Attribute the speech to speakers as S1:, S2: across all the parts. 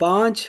S1: 5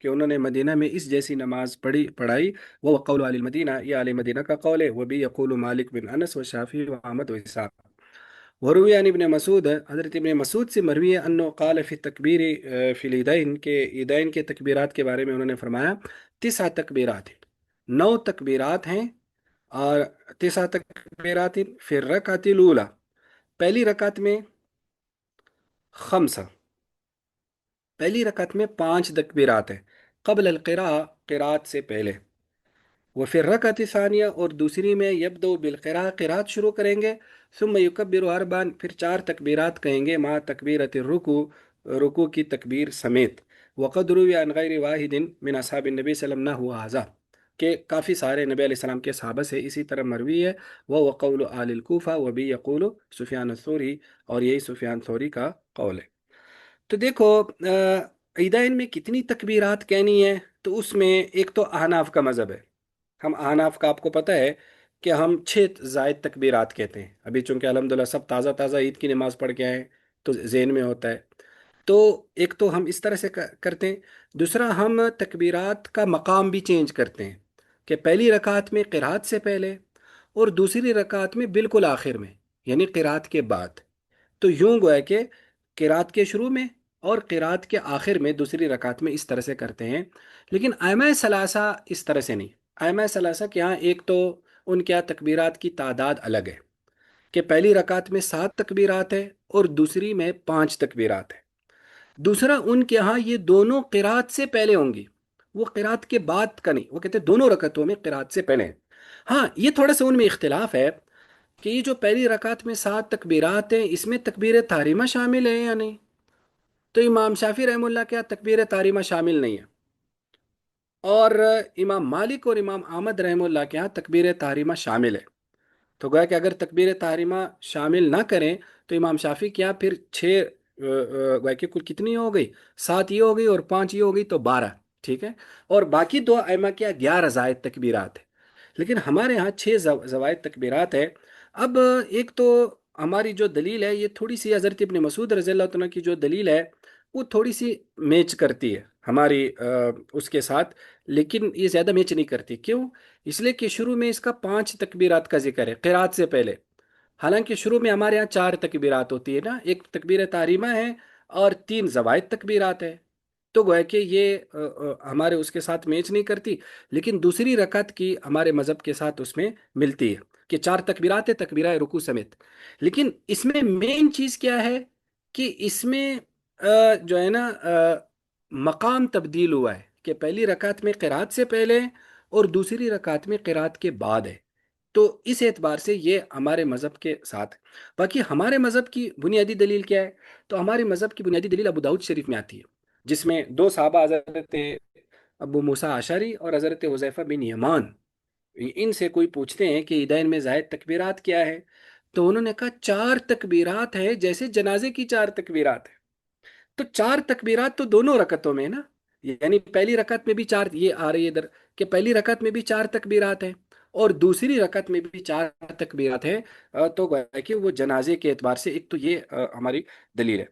S1: کہ انہوں نے مدینہ میں اس جیسی نماز پڑھائی. وہ قول علی المدینہ، یہ علی مدینہ کا قول ہے. وہ بھی یقول مالک بن انس و شافی و احمد و اسحاق. وروی عن ابن مسعود، حضرت ابن مسعود سے مروی ہے انه قال فی التکبیر فی العیدین، کے عیدین کے تکبیرات کے بارے میں انہوں نے فرمایا تسع تکبیرات، 9 تکبیرات ہیں. اور تسع تکبیرات فی الرکعۃ الاولی، پہلی رکعت میں خمسہ، پہلی رکعت میں 5 تکبیرات ہیں. قبل القراء، قرات سے پہلے. وہ پھر رکعت ثانیہ، اور دوسری میں یبدو بالقراء، قرات شروع کریں گے. ثم یکبر اربعا، پھر 4 تکبیرات کہیں گے، مع تکبیرت الرکوع، رکوع کی تکبیر سمیت. وقد روی عن غیر واحد من اصحاب النبی صلی اللہ علیہ وسلم هذا، کہ کافی سارے نبی علیہ السلام کے صحابہ سے اسی طرح مروی ہے. وہ قول آل الکوفہ و بھی یقول سفیان الثوری، اور یہی سفیان ثوری کا قول ہے. تو دیکھو عیدین میں کتنی تکبیرات کہنی ہے. تو اس میں ایک تو احناف کا مذہب ہے. ہم احناف کا آپ کو پتہ ہے کہ ہم 6 زائد تکبیرات کہتے ہیں. ابھی چونکہ الحمدللہ سب تازہ تازہ عید کی نماز پڑھ کے آئے ہیں تو ذہن میں ہوتا ہے. تو ایک تو ہم اس طرح سے کرتے ہیں. دوسرا ہم تکبیرات کا مقام بھی چینج کرتے ہیں، کہ پہلی رکعت میں قرات سے پہلے، اور دوسری رکعت میں بالکل آخر میں، یعنی قرات کے بعد. تو یوں گویا کہ قرات کے شروع میں اور قرات کے آخر میں دوسری رکعت میں اس طرح سے کرتے ہیں. لیکن ائمہ ثلاثہ اس طرح سے نہیں. ائمہ ثلاثہ کے ہاں ایک تو ان کے ہاں تکبیرات کی تعداد الگ ہے، کہ پہلی رکعت میں 7 تکبیرات ہے اور دوسری میں 5 تکبیرات ہے. دوسرا ان کے ہاں یہ دونوں قرات سے پہلے ہوں گی، وہ قرات کے بعد کا نہیں. وہ کہتے ہیں دونوں رکعتوں میں قرات سے پہلے ہیں. ہاں یہ تھوڑا سا ان میں اختلاف ہے کہ یہ جو پہلی رکعت میں 7 تکبیرات ہیں، اس میں تکبیر تحریمہ شامل ہے یا نہیں. تو امام شافی رحمہ اللہ کے یہاں تکبیر تحریمہ شامل نہیں ہے، اور امام مالک اور امام احمد رحمہ اللہ کے یہاں تکبیر تحریمہ شامل ہے. تو گویا کہ اگر تکبیر تحریمہ شامل نہ کریں تو امام شافی کے یہاں پھر 6، گویا کہ کل کتنی ہو گئی، 7 یہ ہو گئی اور 5 یہ ہو گئی، تو 12. ٹھیک ہے. اور باقی دو ائمہ کے یہاں 11 زائد تکبیرات ہے. لیکن ہمارے ہاں 6 زوائد تکبیرات ہے. اب ایک تو ہماری جو دلیل ہے یہ تھوڑی سی حضرت ابن مسعود رضی اللہ عنہ کی جو دلیل ہے وہ تھوڑی سی میچ کرتی ہے ہماری اس کے ساتھ، لیکن یہ زیادہ میچ نہیں کرتی. کیوں؟ اس لیے کہ شروع میں اس کا 5 تکبیرات کا ذکر ہے قرات سے پہلے. حالانکہ شروع میں ہمارے یہاں 4 تکبیرات ہوتی ہے نا، ایک تکبیر تحریمہ ہے اور 3 زوائد تکبیرات ہے. تو گویا کہ یہ ہمارے اس کے ساتھ میچ نہیں کرتی. لیکن دوسری رکعت کی ہمارے مذہب کے ساتھ اس میں ملتی ہے کہ 4 تکبیرات ہے تکبیرہ رکوع سمیت. لیکن اس میں مین چیز کیا ہے کہ اس میں جو ہے نا مقام تبدیل ہوا ہے، کہ پہلی رکعت میں قرات سے پہلے اور دوسری رکعت میں قرات کے بعد ہے. تو اس اعتبار سے یہ ہمارے مذہب کے ساتھ ہے. باقی ہمارے مذہب کی بنیادی دلیل کیا ہے؟ تو ہمارے مذہب کی بنیادی دلیل ابو داؤد شریف میں آتی ہے، جس میں 2 صحابہ حضرت ابو موسیٰ اشعری اور حضرت حذیفہ بن یمان، ان سے کوئی پوچھتے ہیں کہ عیدین میں زائد تکبیرات کیا ہے، تو انہوں نے کہا 4 تکبیرات ہیں جیسے جنازے کی 4 تکبیرات ہیں. تو 4 تکبیرات تو دونوں رکعتوں میں ہے نا، یعنی پہلی رکعت میں بھی 4، یہ آ رہی ہے ادھر کہ پہلی رکعت میں بھی 4 تکبیرات ہیں اور دوسری رکعت میں بھی 4 تکبیرات ہیں. تو گویا کہ وہ جنازے کے اعتبار سے ایک تو یہ ہماری دلیل ہے.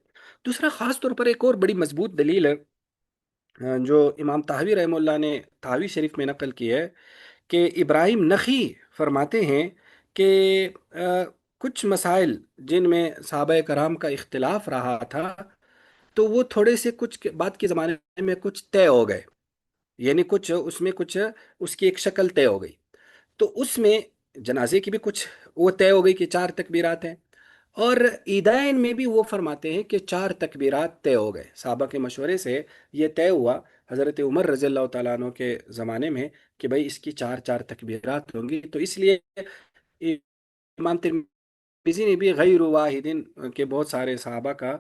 S1: دوسرا خاص طور پر ایک اور بڑی مضبوط دلیل ہے جو امام طحاوی رحمہ اللہ نے طحاوی شریف میں نقل کی ہے، کہ ابراہیم نخی فرماتے ہیں کہ آ، کچھ مسائل جن میں صحابہ کرام کا اختلاف رہا تھا، تو وہ تھوڑے سے کچھ بعد کے زمانے میں کچھ طے ہو گئے. یعنی کچھ اس میں کچھ اس کی ایک شکل طے ہو گئی. تو اس میں جنازے کی بھی کچھ وہ طے ہو گئی کہ 4 تکبیرات ہیں، اور عیدین میں بھی وہ فرماتے ہیں کہ 4 تکبیرات طے ہو گئے. صحابہ کے مشورے سے یہ طے ہوا حضرت عمر رضی اللہ تعالیٰ عنہ کے زمانے میں کہ بھائی اس کی 4 4 تکبیرات ہوں گی. تو اس لیے امام ترمذی نے بھی غیر واحدین کے بہت سارے صحابہ کا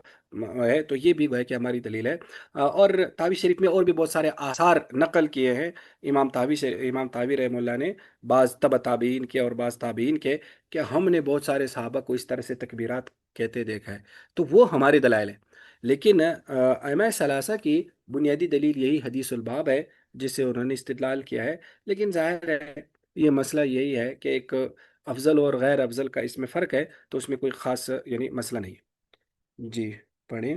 S1: ہے، تو یہ بھی گویا کہ ہماری دلیل ہے. اور تحوی شریف میں اور بھی بہت سارے آثار نقل کیے ہیں امام تحوی رحمہ اللہ نے، بعض تبع تابعین کے اور بعض تابعین کے، کہ ہم نے بہت سارے صحابہ کو اس طرح سے تکبیرات کہتے دیکھا ہے. تو وہ ہمارے دلائل ہیں. لیکن ائمہ ثلاثہ کی بنیادی دلیل یہی حدیث الباب ہے جس سے انہوں نے استدلال کیا ہے. لیکن ظاہر ہے یہ مسئلہ یہی ہے کہ ایک افضل اور غیر افضل کا اس میں فرق ہے، تو اس میں کوئی خاص یعنی مسئلہ نہیں ہے. جی، پڑھیں.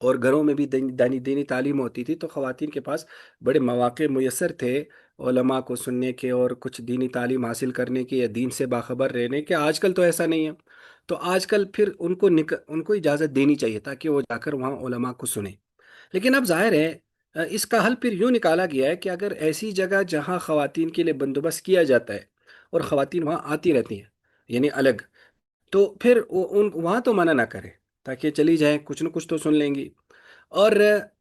S1: اور گھروں میں بھی دینی تعلیم ہوتی تھی، تو خواتین کے پاس بڑے مواقع میسر تھے علماء کو سننے کے اور کچھ دینی تعلیم حاصل کرنے کے یا دین سے باخبر رہنے کے۔ آج کل تو ایسا نہیں ہے، تو آج کل پھر ان کو اجازت دینی چاہیے تاکہ وہ جا کر وہاں علماء کو سنیں۔ لیکن اب ظاہر ہے اس کا حل پھر یوں نکالا گیا ہے کہ اگر ایسی جگہ جہاں خواتین کے لیے بندوبست کیا جاتا ہے اور خواتین وہاں آتی رہتی ہیں، یعنی الگ، تو پھر وہاں تو منع نہ کرے، تاکہ چلی جائیں کچھ نہ کچھ تو سن لیں گی۔ اور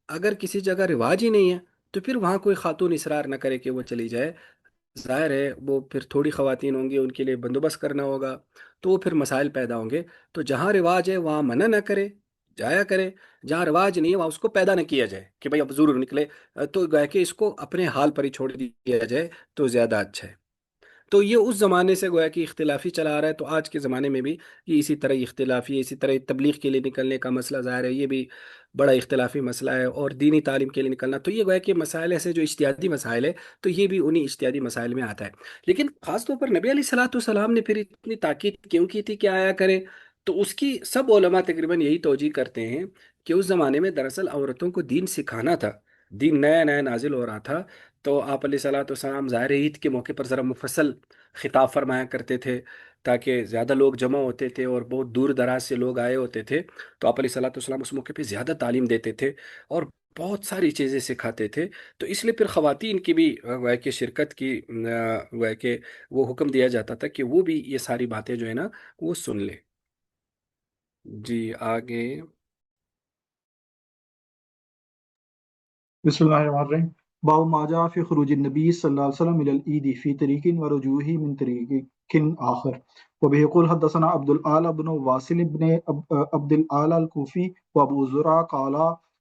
S1: اگر کسی جگہ رواج ہی نہیں ہے تو پھر وہاں کوئی خاتون اصرار نہ کرے کہ وہ چلی جائے۔ ظاہر ہے وہ پھر تھوڑی خواتین ہوں گی، ان کے لیے بندوبست کرنا ہوگا، تو وہ پھر مسائل پیدا ہوں گے۔ تو جہاں رواج ہے وہاں منع نہ کرے، جایا کرے۔ جہاں رواج نہیں ہے وہاں اس کو پیدا نہ کیا جائے کہ بھائی اب ضرور نکلے، تو گویا کہ اس کو اپنے حال پر ہی چھوڑ دیا جائے تو زیادہ اچھا ہے۔ تو یہ اس زمانے سے گویا کہ اختلافی چلا آ رہا ہے، تو آج کے زمانے میں بھی یہ اسی طرح اختلافی ہے۔ اسی طرح تبلیغ کے لیے نکلنے کا مسئلہ ظاہر ہے یہ بھی بڑا اختلافی مسئلہ ہے، اور دینی تعلیم کے لیے نکلنا، تو یہ گویا کہ مسائل ایسے جو اجتہادی مسائل ہے، تو یہ بھی انہی اجتہادی مسائل میں آتا ہے۔ لیکن خاص طور پر نبی علیہ الصلوۃ والسلام نے پھر اتنی تاکید کیوں کی تھی کہ آیا کرے؟ تو اس کی سب علماء تقریباً یہی توجیہ کرتے ہیں کہ اس زمانے میں دراصل عورتوں کو دین سکھانا تھا، دین نیا نیا نازل ہو رہا تھا۔ تو آپ علیہ الصلوۃ والسلام ظاہر ہے عید کے موقع پر ذرا مفصل خطاب فرمایا کرتے تھے، تاکہ زیادہ لوگ جمع ہوتے تھے اور بہت دور دراز سے لوگ آئے ہوتے تھے، تو آپ علیہ الصلوۃ والسلام اس موقع پہ زیادہ تعلیم دیتے تھے اور بہت ساری چیزیں سکھاتے تھے۔ تو اس لیے پھر خواتین کی بھی گویا کہ شرکت کی گویا کہ وہ حکم دیا جاتا تھا کہ وہ بھی یہ ساری باتیں جو ہے نا وہ سن لے۔ جی آگے۔
S2: بسم الله الرحمن الرحيم. باب ما جاء في خروج النبي صلى الله عليه وسلم إلى العيد في طريق ورجوعه من طريق آخر. وبه يقول حدثنا عبد الأعلى بن واصل بن عبد الأعلى الكوفي وأبو زرع قال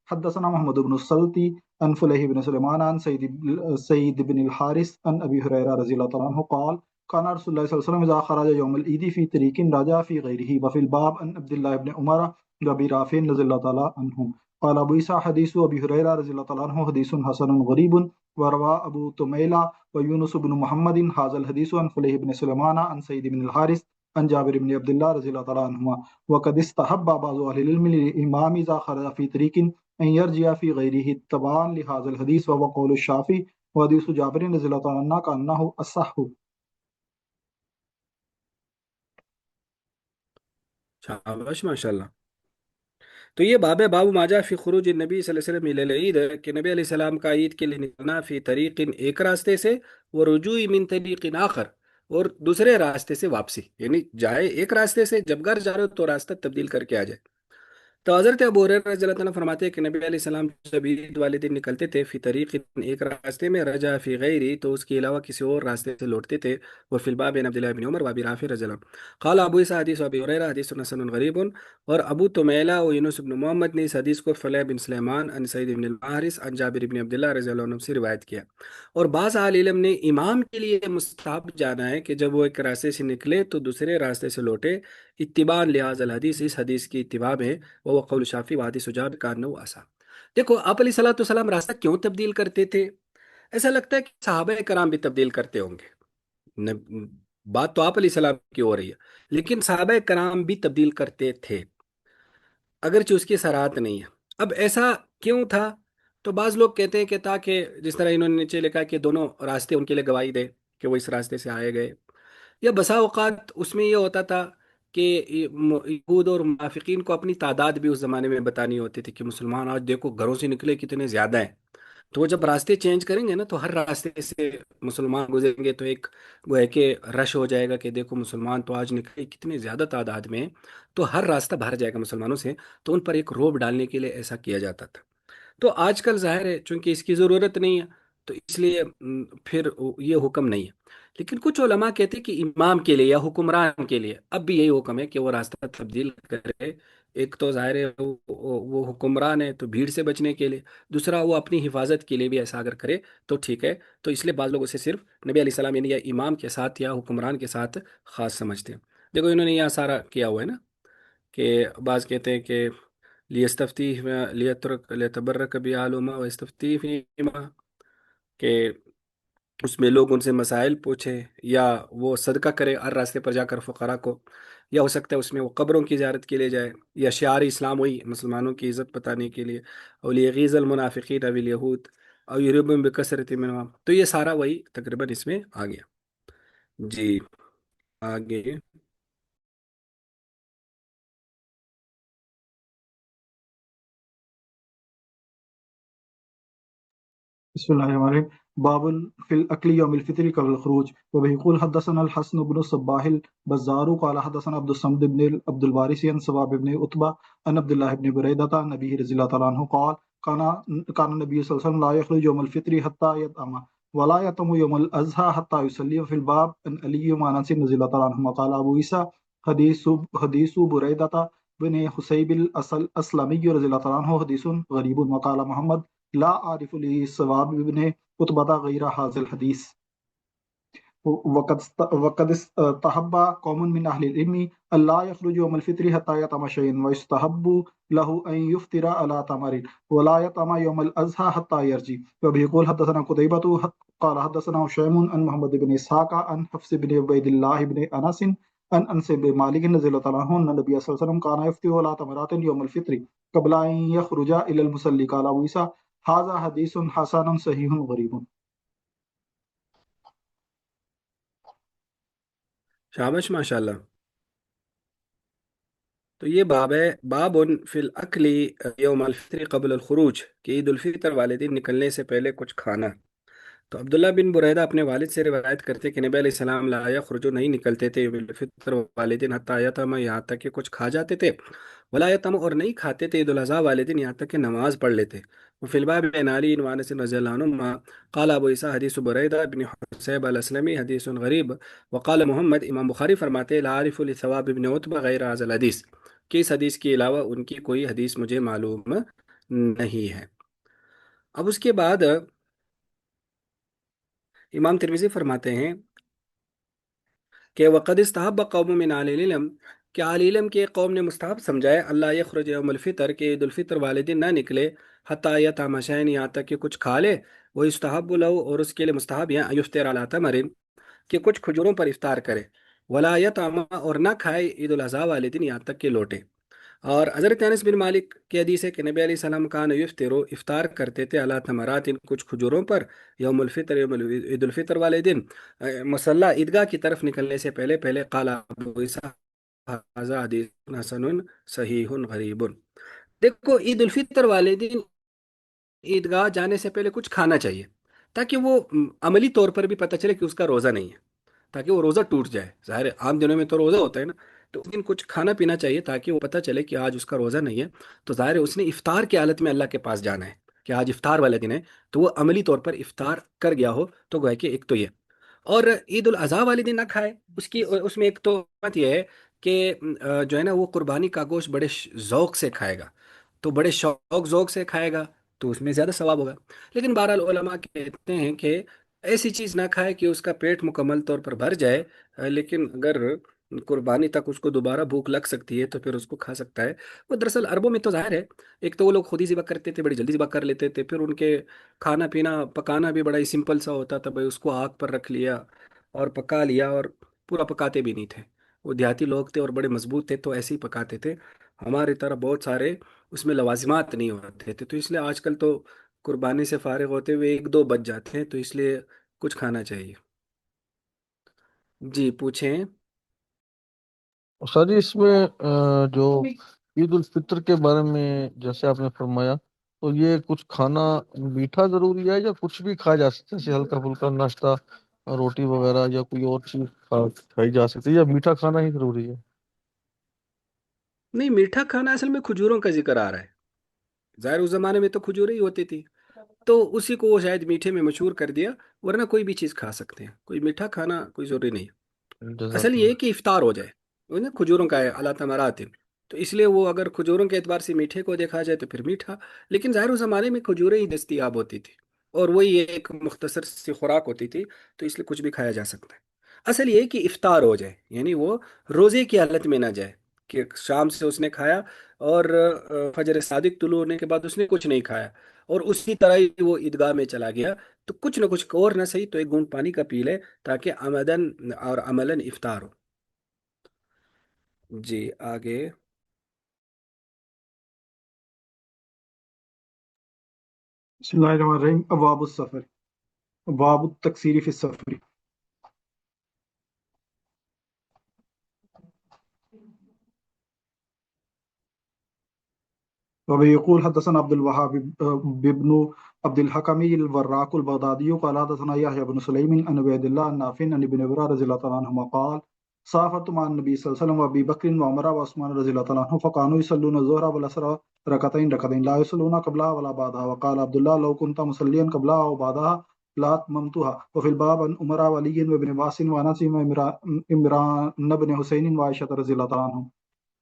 S2: حدثنا محمد بن السلطي عن فليح بن سليمان عن سيد بن الحارث عن أبي هريرة رضي الله تعالى عنه قال كان رسول الله صلى الله عليه وسلم إذا خرج يوم العيد في طريق رجع في غيره. وفي الباب عن عبد الله بن عمر وأبي رافع رضي الله تعالى عنهم. قال أبو عيسى حديث أبي هريرة رضي الله تعالى عنه حديث حسن غريب. وروى أبو تميلة ويونس بن محمد هذا الحديث عن فليح بن سليمان عن سيد بن الحارث عن جابر بن عبد الله رضي الله تعالى عنهما. وقد استحب بعض أهل العلم للإمام إذا خرج في طريق أن يرجع في غيره اتباعا لهذا الحديث، وهو قول الشافعي. وحديث جابر رضي الله تعالى عنه كأنه أصح.
S1: شاباش ماشاء اللہ۔ تو یہ باب ہے، باب ماجا فی خروج النبی صلی اللہ علیہ وسلم الی العید، ہے کہ نبی علیہ السلام کا عید کے لیے نکلنا فی طریق ایک راستے سے، وہ رجوع من طریق آخر، اور دوسرے راستے سے واپسی، یعنی جائے ایک راستے سے، جب گھر جا رہے ہو تو راستہ تبدیل کر کے آ جائے۔ تو حضرت ابو ہریرہ رضی اللہ تعالیٰ فرماتے ہیں کہ نبی علیہ السلام جب عید والے دن نکلتے تھے فی طریق ایک راستے میں، رجا فی غیری تو اس کے علاوہ کسی اور راستے سے لوٹتے تھے، وہ فی الباب بن عبداللہ بن عمر وابی رافع رضی اللہ عنہ۔ قال ابو عیسیٰ حدیث ابی ہریرہ حدیث حسن غریب، اور ابو تمیلہ و یونس بن محمد نے اس حدیث کو فلیح بن سلیمان ان سعید بن الحارث ان جابر بن عبداللہ رضی اللہ عنہ سے روایت کیا۔ اور بعض اہل علم نے امام کے لیے مستحب جانا ہے کہ جب وہ ایک راستے سے نکلے تو دوسرے راستے سے لوٹے، اتباع لحاظ الحدیث، اس حدیث کی اتباع ہے، وہ قول شافی وادی سجاب کا نو آسا۔ دیکھو آپ علیہ الصلوۃ والسلام راستہ کیوں تبدیل کرتے تھے؟ ایسا لگتا ہے کہ صحابہ کرام بھی تبدیل کرتے ہوں گے۔ ن- بات تو آپ علیہ السلام کی ہو رہی ہے، لیکن صحابہ کرام بھی تبدیل کرتے تھے، اگرچہ اس کی صراحت نہیں ہے۔ اب ایسا کیوں تھا؟ تو بعض لوگ کہتے ہیں کہ تاکہ جس طرح انہوں نے نیچے لکھا کہ دونوں راستے ان کے لیے گواہی دے کہ وہ اس راستے سے آئے گئے، یا بسا اوقات اس میں یہ ہوتا تھا کہ یہود اور منافقین کو اپنی تعداد بھی اس زمانے میں بتانی ہوتی تھی کہ مسلمان آج دیکھو گھروں سے نکلے کتنے زیادہ ہیں، تو وہ جب راستے چینج کریں گے نا تو ہر راستے سے مسلمان گزریں گے، تو ایک وہ ہے کہ رش ہو جائے گا کہ دیکھو مسلمان تو آج نکلے کتنے زیادہ تعداد میں ہیں، تو ہر راستہ بھر جائے گا مسلمانوں سے، تو ان پر ایک روب ڈالنے کے لیے ایسا کیا جاتا تھا۔ تو آج کل ظاہر ہے چونکہ اس کی ضرورت نہیں ہے، تو اس لیے پھر یہ حکم نہیں ہے۔ لیکن کچھ علماء کہتے ہیں کہ امام کے لیے یا حکمران کے لیے اب بھی یہی حکم ہے کہ وہ راستہ تبدیل کرے۔ ایک تو ظاہر ہے وہ حکمران ہے تو بھیڑ سے بچنے کے لیے، دوسرا وہ اپنی حفاظت کے لیے بھی ایسا اگر کرے تو ٹھیک ہے۔ تو اس لیے بعض لوگ اسے صرف نبی علیہ السلام یعنی یا امام کے ساتھ یا حکمران کے ساتھ خاص سمجھتے ہیں۔ دیکھو انہوں نے یہاں سارا کیا ہوا ہے نا، کہ بعض کہتے ہیں کہ لیستفتی لیترک لیتبرک بعلومہ و استفتی فیما، کہ اس میں لوگ ان سے مسائل پوچھیں یا وہ صدقہ کرے ہر راستے پر جا کر فقراء کو، یا ہو سکتا ہے اس میں وہ قبروں کی زیارت کے لیے جائے، یا شعار اسلام وہی مسلمانوں کی عزت بتانے کے لیے، اولیغیز المنافقین او الیہود او یربم بکثرت منہم، تو یہ سارا وہی تقریباً اس میں آ گیا۔ جی آگے۔
S2: بسم الله الرحمن الرحيم. باب في الأكل يوم الفطر قبل الخروج. وبه يقول حدثنا الحسن بن الصباح البزار قال حدثنا عبد الصمد بن عبد الوارث عن ثواب بن عتبة عن عبد الله بن بريدة عن النبي رضي الله تعالى عنه قال كان النبي صلى الله عليه وسلم لا يخرج يوم الفطر حتى يطعم ولا يطعم يوم الأضحى حتى يصلي. في الباب عن علي وعن أنس رضي الله تعالى عنهما قال أبو عيسى حديث بريدة بن حسيب الأسلمي رضي الله تعالى عنه حديث غريب. وقال محمد لا عارف لی ثواب ابن قطبہ غیر حاضر الحدیث. وقد استحب قوم من اہل العلم الا يخرج يوم الفطر حتى يطعم شيئا ويستحب له ان يفطر على تمر ولا يطعم يوم الاضحى حتى يرجع. وبه يقول حدثنا قتيبة قال حدثنا هشام عن محمد بن اسحاق عن حفص بن عبيد الله بن انس عن انس بن مالك رضي الله تعالى عنه ان النبي صلى الله عليه وسلم كان يفطر على تمرات يوم الفطر قبل ان يخرج الى المصلي. قال ابو عيسى هذا حدیث حسن صحیح غریب.
S1: شابش ماشاء اللہ۔ تو یہ باب ہے، باب فی الاکل یوم الفطر قبل الخروج، کہ عید الفطر والے دن نکلنے سے پہلے کچھ کھانا۔ تو عبداللہ بن بریدہ اپنے والد سے روایت کرتے کہ نبی علیہ السلام لا یخرجو نہیں نکلتے تھے یوم الفطر والے دن حتی یتم، یہاں تک کہ کچھ کھا جاتے تھے، ولا یتم اور نہیں کھاتے تھے عید الاضحیٰ والے دن یہاں تک کہ نماز پڑھ لیتے۔ وفی الباب عن علی و انس رضی اللہ عنہما قال ابو عیسیٰ حدیث بریدہ بن حسیب الاسلمی حدیث غریب، وقال محمد، امام بخاری فرماتے لا عارف لثواب ابن عتبہ غیر هذا الحدیث، کہ اس حدیث کے علاوہ ان کی کوئی حدیث مجھے معلوم نہیں ہے۔ اب اس کے بعد امام ترمذی فرماتے ہیں کہ وقد استحب قوم من اہل العلم، کہ اہل علم کے قوم نے مستحب سمجھا ہے اللہ یخرج یوم الفطر، کہ عید الفطر والے دن نہ نکلے، حتی یطعم شیئا، یہاں تک کہ کچھ کھا لے، وہ یستحب لہ، اور اس کے لیے مستحب ہے ان یفطر علی تمر، کہ کچھ کھجوروں پر افطار کرے، ولا یطعم، اور نہ کھائے عید الاضحیٰ والے دن یہاں تک کہ لوٹے۔ اور حضرت انس بن مالک کی حدیث ہے کہ نبی علیہ السلام کان یفطر، افطار کرتے تھے علی تمرات، کچھ کھجوروں پر، یوم الفطر، عید الفطر والے دن، مصلی عیدگاہ کی طرف نکلنے سے پہلے پہلے۔ قال ابو عیسیٰ ھذا حدیث حسن صحیح غریب۔ دیکھو عید الفطر والے دن عیدگاہ جانے سے پہلے کچھ کھانا چاہیے، تاکہ وہ عملی طور پر بھی پتہ چلے کہ اس کا روزہ نہیں ہے، تاکہ وہ روزہ ٹوٹ جائے۔ ظاہر ہے عام دنوں میں تو روزہ ہوتا ہے نا، تو اس دن کچھ کھانا پینا چاہیے تاکہ وہ پتہ چلے کہ آج اس کا روزہ نہیں ہے، تو ظاہر ہے اس نے افطار کی حالت میں اللہ کے پاس جانا ہے کہ آج افطار والے دن ہے، تو وہ عملی طور پر افطار کر گیا ہو، تو گویا کہ ایک تو یہ۔ اور عید الاضحیٰ والے دن نہ کھائے، اس میں ایک تو بات یہ ہے کہ جو ہے نا وہ قربانی کا گوشت بڑے ذوق سے کھائے گا، تو بڑے شوق ذوق سے کھائے گا تو اس میں زیادہ ثواب ہوگا۔ لیکن بہرحال علماء کہتے ہیں کہ ایسی چیز نہ کھائے کہ اس کا پیٹ مکمل طور پر بھر جائے، لیکن اگر قربانی تک اس کو دوبارہ بھوک لگ سکتی ہے تو پھر اس کو کھا سکتا ہے۔ وہ دراصل عربوں میں تو ظاہر ہے، ایک تو وہ لوگ خود ہی ذبح کرتے تھے، بڑی جلدی ذبح کر لیتے تھے، پھر ان کے کھانا پینا پکانا بھی بڑا ہی سمپل سا ہوتا تھا، بھائی اس کو آگ پر رکھ لیا اور پکا لیا، اور پورا پکاتے بھی نہیں تھے۔ وہ دیہاتی لوگ تھے اور بڑے مضبوط تھے تو ایسے ہی پکاتے تھے۔ ہماری طرح بہت سارے اس میں لوازمات نہیں ہوتے تھے، تو اس لیے آج کل تو قربانی سے فارغ ہوتے ہوئے ایک دو بج جاتے ہیں، تو اس لیے کچھ کھانا چاہیے۔ جی پوچھیں۔
S3: سر جی اس میں جو عید الفطر کے بارے میں جیسے آپ نے فرمایا، تو یہ کچھ کھانا میٹھا ضروری ہے یا کچھ بھی کھایا جا سکتا ہے، جیسے ہلکا پھلکا ناشتہ، روٹی وغیرہ یا کوئی اور چیز کھائی جا سکتی ہے، یا میٹھا کھانا ہی ضروری ہے؟
S1: نہیں، میٹھا کھانا اصل میں کھجوروں کا ذکر آ رہا ہے، ظاہر اس زمانے میں تو کھجوریں ہی ہوتی تھی، تو اسی کو وہ شاید میٹھے میں مشہور کر دیا، ورنہ کوئی بھی چیز کھا سکتے ہیں، کوئی میٹھا کھانا کوئی ضروری نہیں ہے۔ اصل
S3: جزاک
S1: یہ ہے
S3: اللہ۔
S1: کہ افطار ہو جائے، وہ نا کھجوروں کا ہے اللہ تمرات، تو اس لیے وہ اگر کھجوروں کے اعتبار سے میٹھے کو دیکھا جائے تو پھر میٹھا، لیکن ظاہر اس زمانے میں کھجوریں ہی دستیاب ہوتی تھی، اور وہی ایک مختصر سی خوراک ہوتی تھی، تو اس لیے کچھ بھی کھایا جا سکتا ہے۔ اصل یہ ہے کہ افطار ہو جائے، یعنی وہ روزے کی حالت میں نہ جائے کہ شام سے اس نے کھایا اور فجر صادق طلوع ہونے کے بعد اس نے کچھ نہیں کھایا، اور اسی طرح ہی وہ عیدگاہ میں چلا گیا، تو کچھ نہ کچھ اور نہ صحیح تو ایک گھونٹ پانی کا پی لے، تاکہ آمدن اور عملاً افطار ہو۔ جی آگے.
S2: بسم اللہ الرحمن الرحیم. ابواب السفر. باب التکثیر فی السفر. ويقول حدثنا عبد الوهاب بن عبد الحكم الوراق البغدادي قال حدثنا يحيى بن سليم عن عبيد الله عن نافع عن ابن عمر رضي الله تعالى عنهما قال سافرت مع النبي صلى الله عليه وسلم وابي بكر وعمر وعثمان رضي الله تعالى عنهم فكانوا يصلون الظهر والعصر ركعتين لا يصلون قبلها ولا بعدها. وقال عبد الله لو كنت مصليا قبلها او بعدها لا اتممتها. وفي الباب عن عمر وعلي وابن عباس وانس وعمران بن حسين وعائشه رضي الله تعالى عنهم.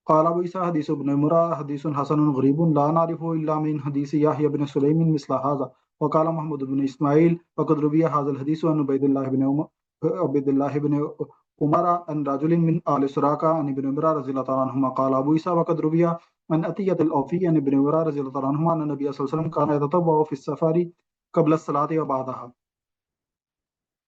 S2: قال ابو عيسى حديث ابن عمر حديث حسن غريب لا نعرفه الا من حديث يحيى بن سليم مثل هذا. وقال محمود بن اسماعيل وقد روي هذا الحديث عن عبيد الله بن عمر عن رجل من آل سراقة عن ابن عمر رضي الله تعالى عنهما. قال ابو عيسى وقد روي عن أتية الأوفي عن ابن عمر رضي الله تعالى عنهما أن النبي صلى الله عليه وسلم كان يتطوع في السفر قبل الصلاة وبعدها.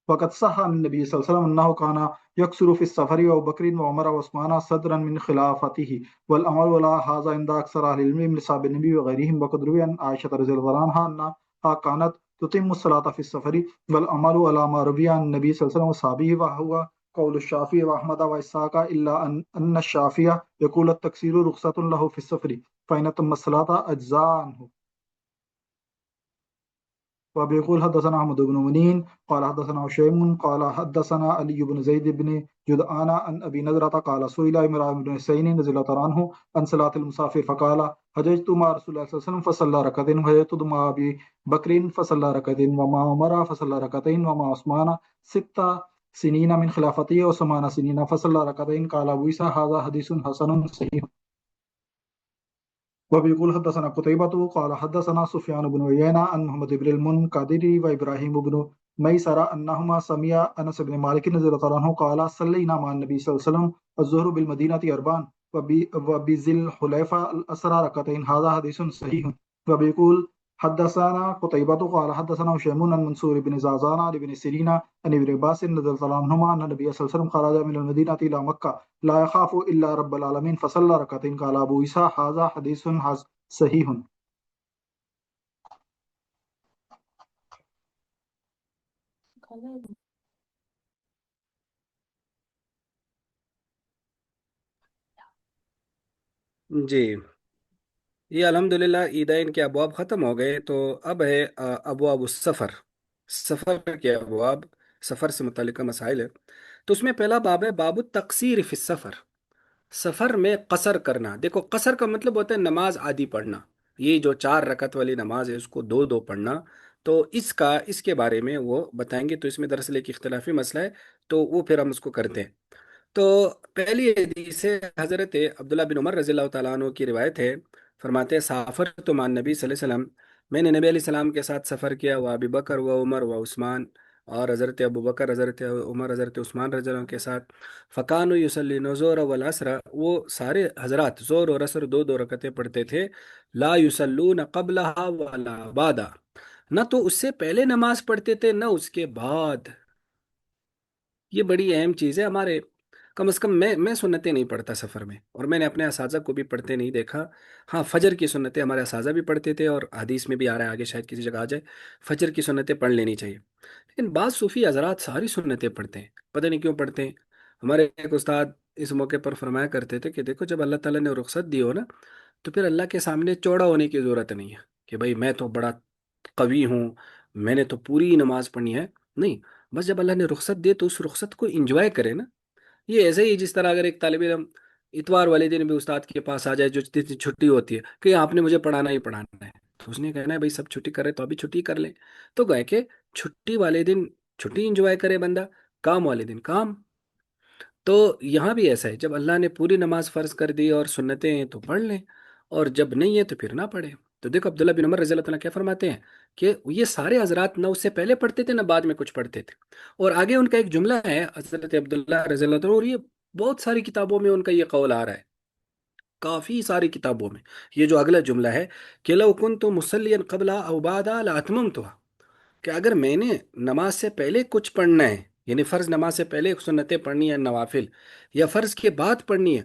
S2: وقد صح عن النبي صلى الله عليه وسلم أنه كان يكثر في السفر وأبو بكر وعمر وعثمان صدرا من خلافته والأمر ولا هذا عند أكثر أهل العلم من أصحاب النبي وغيرهم. وقد روي عن عائشة رضي الله عنها أنها كانت تتم الصلاة في السفر والأمر على ما روي عن النبي صلى الله عليه وسلم وصحابه وهو قول الشافعي وأحمد وإسحاق إلا أن الشافعي يقول التكسير رخصة له في السفر فإن تم الصلاة أجزاء عنه. وبيقول حدثنا أحمد بن منين قال حدثنا هشيم قال حدثنا علي بن زيد بن جدعان عن أبي نضرة قال سئل عمران بن حسين رضي الله عنه عن صلاة المسافر فقال حججت مع رسول الله صلى الله عليه وسلم فصلى ركعتين وحججت مع أبي بكر فصلى ركعتين ومع عمر فصلى ركعتين ومع عثمان 6 سنين من خلافته و8 سنين فصلى ركعتين. قال أبو عيسى هذا حديث حسن صحيح. وبيقول حدثنا قتيبة قال حدثنا سفيان بن عيينة عن محمد بن المنكدر وإبراهيم بن ميسرة أنهما سمع أنس بن مالك رضي الله عنه قال صلينا مع النبي صلى الله عليه وسلم الظهر بالمدينة 4 وبذي الحليفة الأسرى ركعتين. هذا حديث صحيح. وبيقول حدثنا قتيبة قال حدثنا هشيم عن منصور بن زازان عن ابن سيرين عن ابن عباس رضي الله عنهما أن النبي صلى الله عليه وسلم خرج من المدينة إلى مكة لا يخاف إلا رب العالمين فصلى ركعتين. قال أبو عيسى هذا حديث صحيح.
S1: جی یہ الحمدللہ عیدین کے ابواب ختم ہو گئے، تو اب ہے ابواب السفر. سفر کے ابواب، سفر سے متعلقہ مسائل ہے. تو اس میں پہلا باب ہے باب التقصیر فی السفر. سفر میں قصر کرنا. دیکھو قصر کا مطلب ہوتا ہے نماز آدھی پڑھنا. یہ جو 4 رکعت والی نماز ہے اس کو دو دو پڑھنا. تو اس کے بارے میں وہ بتائیں گے. تو اس میں دراصل ایک اختلافی مسئلہ ہے، تو وہ پھر ہم اس کو کرتے ہیں. تو پہلی حدیث سے حضرت عبداللہ بن عمر رضی اللہ تعالیٰ عنہ کی روایت ہے. فرماتے ہیں سافر تو مان نبی صلی اللہ علیہ وسلم، میں نے نبی علیہ السلام کے ساتھ سفر کیا. وہ ابی بکر و عمر و عثمان، اور حضرت ابو بکر، حضرت عمر، حضرت عثمان رضی اللہ عنہ کے ساتھ. فقان یصلین الظہر والعصر، وہ سارے حضرات زور اور عصر دو دو رکعتیں پڑھتے تھے. لا یصلون قبلها ولا بعدها، نہ تو اس سے پہلے نماز پڑھتے تھے نہ اس کے بعد. یہ بڑی اہم چیز ہے. ہمارے کم از کم میں سنتیں نہیں پڑھتا سفر میں، اور میں نے اپنے اساتذہ کو بھی پڑھتے نہیں دیکھا. ہاں فجر کی سنتیں ہمارے اساتذہ بھی پڑھتے تھے، اور حدیث میں بھی آ رہا ہے، آگے شاید کسی جگہ آ جائے، فجر کی سنتیں پڑھ لینی چاہیے. لیکن بعض صوفی حضرات ساری سنتیں پڑھتے ہیں، پتہ نہیں کیوں پڑھتے ہیں. ہمارے ایک استاد اس موقع پر فرمایا کرتے تھے کہ دیکھو جب اللہ تعالیٰ نے رخصت دی ہو نا، تو پھر اللہ کے سامنے چوڑا ہونے کی ضرورت نہیں ہے کہ بھائی میں تو بڑا قوی ہوں، میں نے تو پوری نماز پڑھنی ہے. نہیں، بس جب اللہ نے رخصت دی تو اس رخصت کو انجوائے کرے نا. یہ ایسے ہی جس طرح اگر ایک طالب علم اتوار والے دن بھی استاد کے پاس آ جائے جو جس دن چھٹی ہوتی ہے کہ آپ نے مجھے پڑھانا ہی پڑھانا ہے، تو اس نے کہنا ہے بھائی سب چھٹی کر رہے تو ابھی چھٹی کر لیں. تو گئے کہ چھٹی والے دن چھٹی انجوائے کرے بندہ، کام والے دن کام. تو یہاں بھی ایسا ہے، جب اللہ نے پوری نماز فرض کر دی اور سنتیں ہیں تو پڑھ لیں، اور جب نہیں ہے تو پھر نہ پڑھیں. تو دیکھو عبداللہ بن عمر رضی اللہ عنہ کیا فرماتے ہیں کہ یہ سارے حضرات نہ اس سے پہلے پڑھتے تھے نہ بعد میں کچھ پڑھتے تھے. اور آگے ان کا ایک جملہ ہے حضرت عبداللہ رضی اللہ عنہ، اور یہ بہت ساری کتابوں میں ان کا یہ قول آ رہا ہے، کافی ساری کتابوں میں. یہ جو اگلا جملہ ہے کہ لو کنت مصلیا قبل او بعد لاتممتها، کہ اگر میں نے نماز سے پہلے کچھ پڑھنا ہے، یعنی فرض نماز سے پہلے سنتیں پڑھنی ہے نوافل، یا فرض کے بعد پڑھنی ہے،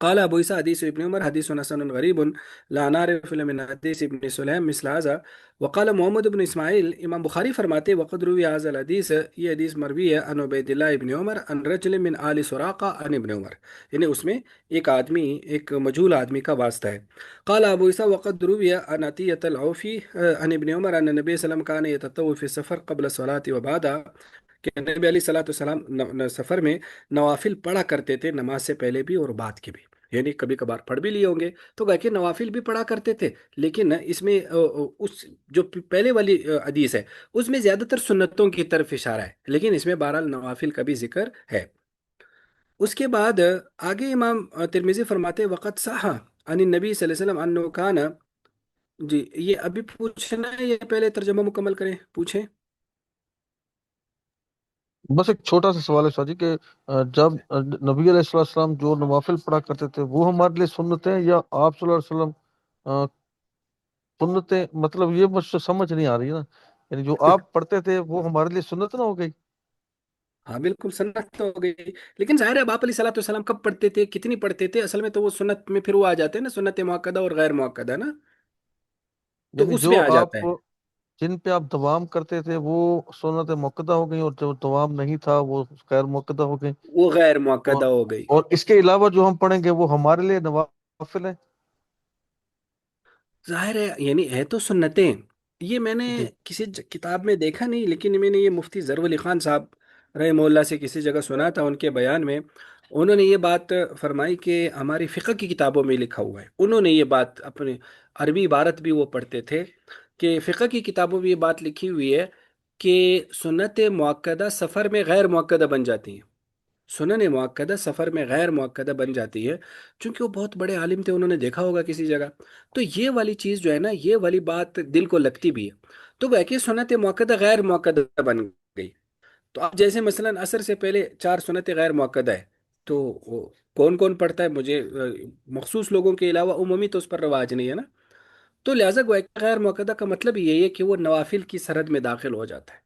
S1: قال أبو عيسى حديث ابن عمر حديث حسن غريب لا نعرف إلا من حديث ابن سليم مثل هذا. وقال محمد بن إسماعيل، امام بخاری فرماتے وقد روی هذا الحديث، یہ حدیث مروی ہے عن عبید اللہ ابن عمر عن رجل من آل سراقہ عن ابن عمر، یعنی اس میں ایک آدمی، ایک مجهول آدمی کا واسطہ ہے۔ قال ابو عيسى وقد روی عن عطیة العوفی عن ابن عمر عن النبي صلی اللہ علیہ وسلم كان يتطوع في السفر قبل الصلاة وبعدها، کہ نبی علیہ الصلوۃ والسلام سفر میں نوافل پڑھا کرتے تھے، نماز سے پہلے بھی اور بعد کے بھی، یعنی کبھی کبھار پڑھ بھی لیے ہوں گے تو گئے کہ نوافل بھی پڑھا کرتے تھے۔ لیکن اس میں اس جو پہلے والی حدیث ہے اس میں زیادہ تر سنتوں کی طرف اشارہ ہے، لیکن اس میں بہرحال نوافل کا بھی ذکر ہے۔ اس کے بعد آگے امام ترمذی فرماتے وقت صح عن النبی صلی اللہ علیہ وسلم انه کان، جی یہ ابھی پوچھنا ہے یا پہلے ترجمہ مکمل کریں؟ پوچھیں۔
S3: بس ایک چھوٹا سا سوال ہے شاہ جی کہ جب نبی علیہ السلام جو نوافل پڑھا کرتے تھے وہ ہمارے لیے سنت ہیں، یا آپ صلی اللہ علیہ وسلم سنتیں، مطلب یہ مجھے سمجھ نہیں آ رہی ہے نا، یعنی جو آپ پڑھتے تھے وہ ہمارے لیے سنت نہ ہو گئی؟
S1: ہاں بالکل سنت تو ہو گئی، لیکن ظاہر ہے اب آپ علیہ صلاح والسلام کب پڑھتے تھے، کتنی پڑھتے تھے، اصل میں تو وہ سنت میں پھر وہ آ جاتے ہیں نا، سنت موقدہ اور غیر موقدہ نا، تو
S3: یعنی
S1: اس
S3: جو
S1: میں آ جاتا
S3: آپ،
S1: ہے۔
S3: جن پہ آپ دوام کرتے تھے وہ سنت موقدہ ہو گئی، اور جو دوام نہیں تھا وہ غیر موقدہ ہو گئی،
S1: وہ غیر
S3: اور
S1: موقدہ ہو گئی۔
S3: اور اس کے علاوہ جو ہم پڑھیں گے وہ ہمارے لیے نوافل ہیں؟
S1: ظاہر ہے یعنی ہے تو سنتیں، یہ میں نے
S3: جی
S1: کسی کتاب میں دیکھا نہیں، لیکن میں نے یہ مفتی ظرف علی خان صاحب رحمہ اللہ سے کسی جگہ سنا تھا، ان کے بیان میں انہوں نے یہ بات فرمائی کہ ہماری فقہ کی کتابوں میں لکھا ہوا ہے، انہوں نے یہ بات اپنے عربی عبارت بھی وہ پڑھتے تھے کہ فقہ کی کتابوں میں یہ بات لکھی ہوئی ہے کہ سنت موقدہ سفر میں غیر موقدہ بن جاتی ہیں، سنن موقدہ سفر میں غیر موقدہ بن جاتی ہے، چونکہ وہ بہت بڑے عالم تھے، انہوں نے دیکھا ہوگا کسی جگہ۔ تو یہ والی چیز جو ہے نا، یہ والی بات دل کو لگتی بھی ہے، تو وہ کہ سنت موقدہ غیر موقدہ بن گئی۔ تو اب جیسے مثلا عصر سے پہلے چار سنت غیر موقدہ ہے، تو کون کون پڑھتا ہے؟ مجھے مخصوص لوگوں کے علاوہ عمومی تو اس پر رواج نہیں ہے نا، تو لہٰذا گویا کہ غیر موقدہ کا مطلب یہی ہے کہ وہ نوافل کی سرحد میں داخل ہو جاتا ہے۔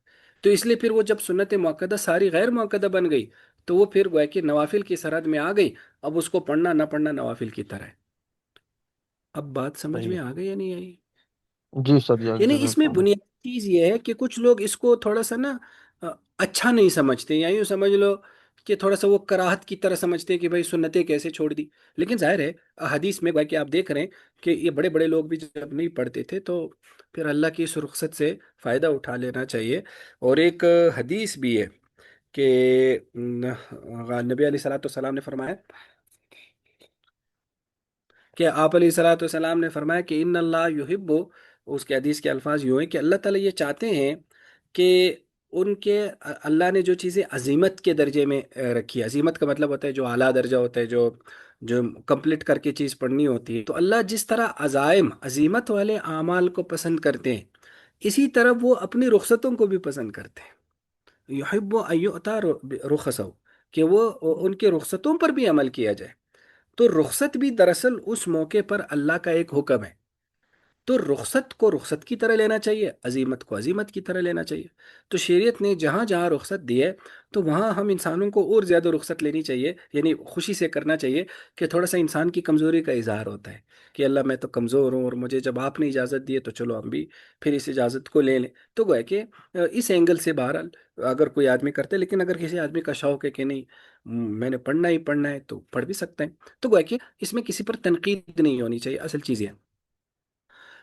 S1: تو اس لیے پھر وہ جب سنت موقدہ ساری غیر موقدہ بن گئی تو وہ پھر گویا کہ نوافل کی سرحد میں آ گئی، اب اس کو پڑھنا نہ پڑھنا نوافل کی طرح ہے۔ اب بات سمجھ
S3: صحیح
S1: میں
S3: ہے،
S1: آ گئی یا نہیں آئی؟
S3: جی سر جی
S1: یعنی اس میں
S3: جزاک اللہ۔
S1: بنیادی چیز یہ ہے کہ کچھ لوگ اس کو تھوڑا سا نا اچھا نہیں سمجھتے، یا یوں سمجھ لو کہ تھوڑا سا وہ کراہت کی طرح سمجھتے ہیں کہ بھائی سنتیں کیسے چھوڑ دی۔ لیکن ظاہر ہے حدیث میں باقی آپ دیکھ رہے ہیں کہ یہ بڑے بڑے لوگ بھی جب نہیں پڑھتے تھے تو پھر اللہ کی اس رخصت سے فائدہ اٹھا لینا چاہیے۔ اور ایک حدیث بھی ہے کہ نبی علیہ الصلوۃ والسلام نے فرمایا کہ آپ علیہ الصلوۃ والسلام نے فرمایا کہ ان اللہ یحب، اس کے حدیث کے الفاظ یوں ہیں کہ اللہ تعالیٰ یہ چاہتے ہیں کہ ان کے اللہ نے جو چیزیں عظیمت کے درجے میں رکھی ہے، عظیمت کا مطلب ہوتا ہے جو اعلیٰ درجہ ہوتا ہے، جو کمپلیٹ کر کے چیز پڑھنی ہوتی ہے، تو اللہ جس طرح عزائم عظیمت والے اعمال کو پسند کرتے ہیں، اسی طرح وہ اپنی رخصتوں کو بھی پسند کرتے ہیں۔ یحب ان یؤتی رخصہ، کہ وہ ان کے رخصتوں پر بھی عمل کیا جائے۔ تو رخصت بھی دراصل اس موقع پر اللہ کا ایک حکم ہے، تو رخصت کو رخصت کی طرح لینا چاہیے، عزیمت کو عزیمت کی طرح لینا چاہیے۔ تو شریعت نے جہاں جہاں رخصت دی ہے تو وہاں ہم انسانوں کو اور زیادہ رخصت لینی چاہیے، یعنی خوشی سے کرنا چاہیے، کہ تھوڑا سا انسان کی کمزوری کا اظہار ہوتا ہے کہ اللہ میں تو کمزور ہوں، اور مجھے جب آپ نے اجازت دی ہے تو چلو ہم بھی پھر اس اجازت کو لے لیں۔ تو گویا کہ اس اینگل سے بہرحال اگر کوئی آدمی کرتے، لیکن اگر کسی آدمی کا شوق ہے کہ نہیں میں نے پڑھنا ہی پڑھنا ہے تو پڑھ بھی سکتے ہیں، تو گویا کہ اس میں کسی پر تنقید نہیں ہونی چاہیے، اصل چیز یہ ہے۔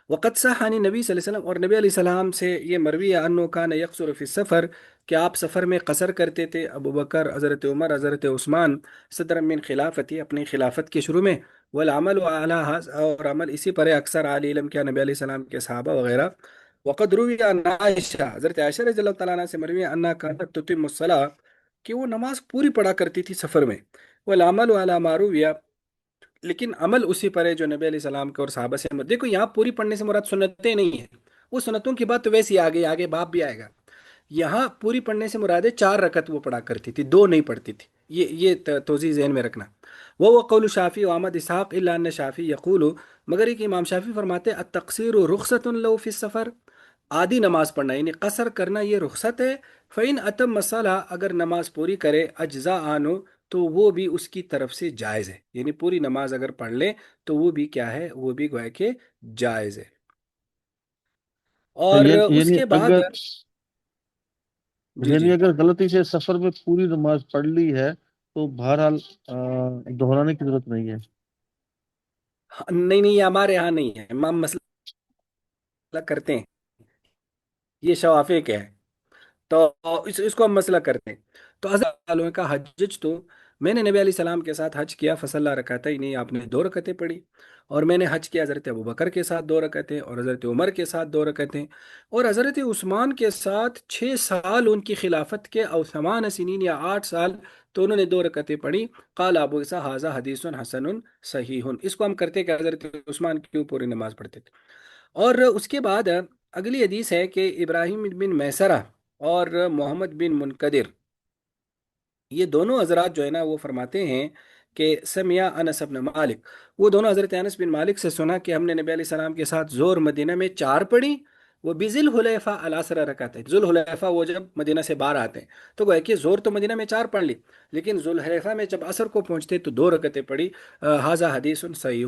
S1: وقت صح عن نبی صلی اللہ علیہ وسلم، اور نبی علیہ السلام سے یہ مروی ہے انه کان یقصر فی السفر، کہ آپ سفر میں قصر کرتے تھے، ابو بکر، حضرت عمر، حضرت عثمان، صدر من خلافتی، اپنی خلافت کے شروع میں، والعمل علی هذا، اور عمل اسی پر ہے، اکثر علی علم کیا نبی علیہ السلام کے صحابہ وغیرہ۔ وقد روی عن عائشہ، حضرت عائشہ رضی اللہ تعالیٰ عنہ سے مروی ہے انها كانت تتم الصلاة، کہ وہ نماز پوری پڑھا کرتی تھی سفر میں، والعمل علی ما روی، لیکن عمل اسی پر ہے جو نبی علیہ السلام کے اور صحابہ سے دیکھو یہاں پوری پڑھنے سے مراد سنتیں نہیں ہیں، وہ سنتوں کی بات تو ویسی آگے آگے باب بھی آئے گا۔ یہاں پوری پڑھنے سے مراد ہے 4 رکعت وہ پڑھا کرتی تھی، 2 نہیں پڑھتی تھی، یہ توضیح ذہن میں رکھنا۔ وہ قول شافی و احمد اسحاق الا ان شافی یقول، مگر ایک امام شافی فرماتے ہیں التقصیر رخصت لو فی السفر، آدھی نماز پڑھنا یعنی قصر کرنا یہ رخصت ہے، فإن اتم مسئلہ، اگر نماز پوری کرے، اجزا آنو، تو وہ بھی اس کی طرف سے جائز ہے، یعنی پوری نماز اگر پڑھ لے تو وہ بھی کیا ہے، وہ بھی گویا کہ جائز ہے۔ اور اس
S3: یعنی
S1: کے بعد
S3: اگر
S1: جی جی،
S3: اگر غلطی سے سفر میں پوری نماز پڑھ لی ہے تو بہرحال دہرانے کی ضرورت نہیں ہے۔
S1: نہیں نہیں، یہ ہمارے یہاں نہیں ہے، امام مسئلہ کرتے ہیں، یہ شوافے کے ہے، تو اس کو ہم مسئلہ کرتے ہیں۔ تو حضرت عالم کا حجج تو، میں نے نبی علیہ السلام کے ساتھ حج کیا، فصلہ رکعتیں ہی نہیں، آپ نے 2 رکعتیں پڑھی، اور میں نے حج کیا حضرت ابو بکر کے ساتھ 2 رکعتیں، اور حضرت عمر کے ساتھ 2 رکعتیں، اور حضرت عثمان کے ساتھ 6 سال ان کی خلافت کے، او 8 سنین یا 8 سال، تو انہوں نے 2 رکعتیں پڑھی۔ قال ابو عیسیٰ ھذا حدیث حسن صحیح، اس کو ہم کرتے کہ حضرت عثمان کیوں پوری نماز پڑھتے تھے۔ اور اس کے بعد اگلی حدیث ہے کہ ابراہیم بن میسرہ اور محمد بن منقدر، یہ دونوں حضرات جو ہے نا وہ فرماتے ہیں کہ سمع انس بن مالک، وہ دونوں حضرت انس بن مالک سے سنا کہ ہم نے نبی علیہ السلام کے ساتھ زور مدینہ میں 4 پڑھی، وہ بھی ذی الحلیفہ العصر رکعتیں، ذو الحلیفہ وہ جب مدینہ سے باہر آتے ہیں تو گویا کہ زور تو مدینہ میں 4 پڑھ لی، لیکن ذو الحلیفہ میں جب عصر کو پہنچتے تو 2 رکعتیں پڑھی۔ حاذا حدیث صحیح۔